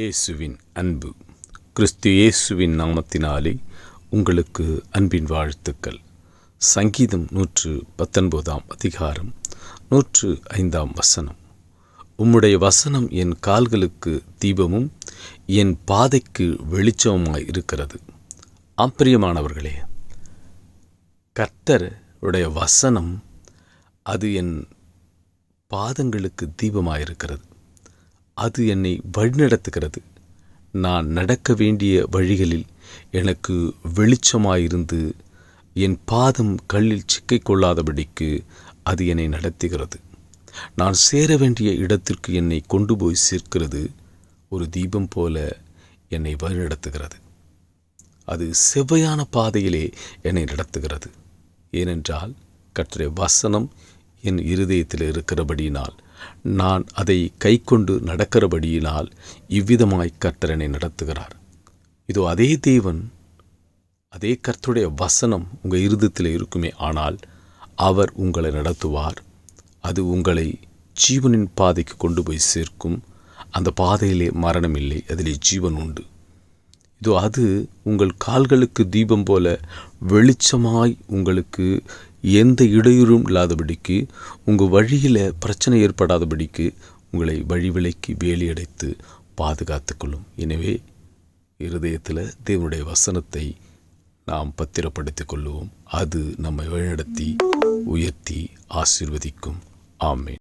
இயேசுவின் அன்பு. கிறிஸ்து இயேசுவின் நாமத்தினாலே உங்களுக்கு அன்பின் வாழ்த்துக்கள். சங்கீதம் 119 அதிகாரம் 105 உம்முடைய வசனம் என் கால்களுக்கு தீபமும் என் பாதைக்கு வெளிச்சமுமாய் இருக்கிறது. ஆம்பிரியமானவர்களே, கர்த்தருடைய வசனம் அது என் பாதங்களுக்கு தீபமாயிருக்கிறது. அது என்னை வழிநடத்துகிறது. நான் நடக்க வேண்டிய வழிகளில் எனக்கு வெளிச்சமாயிருந்து என் பாதம் கல்லில் சிக்கிக் கொள்ளாதபடிக்கு அது என்னை நடத்துகிறது. நான் சேர வேண்டிய இடத்திற்கு என்னை கொண்டு போய் சேர்க்கிறது. ஒரு தீபம் போல என்னை வழிநடத்துகிறது. அது செவ்வையான பாதையிலே என்னை நடத்துகிறது. ஏனென்றால் கர்த்தருடைய வசனம் என் இருதயத்தில் இருக்கிறபடியினால், நான் அதை கைக்கொண்டு நடக்கிறபடியினால் இவ்விதமாய் கர்த்தர் என்னை நடத்துகிறார். இதோ அதே தேவன், அதே கர்த்தருடைய வசனம் உங்கள் இருதயத்தில் இருக்குமே, ஆனால் அவர் உங்களை நடத்துவார். அது உங்களை ஜீவனின் பாதைக்கு கொண்டு போய் சேர்க்கும். அந்த பாதையிலே மரணம் இல்லை, அதிலே ஜீவன் உண்டு. இதோ அது உங்கள் கால்களுக்கு தீபம் போல வெளிச்சமாய் உங்களுக்கு எந்த இடையூறும் இல்லாதபடிக்கு, உங்கள் வழியில் பிரச்சனை ஏற்படாதபடிக்கு உங்களை வழி விலக்கி வேலியடைத்து பாதுகாத்து கொள்ளும். எனவே இருதயத்தில் தேவனுடைய வசனத்தை நாம் பத்திரப்படுத்திக் கொள்ளுவோம். அது நம்மை வழிநடத்தி உயர்த்தி ஆசீர்வதிக்கும். ஆமென்.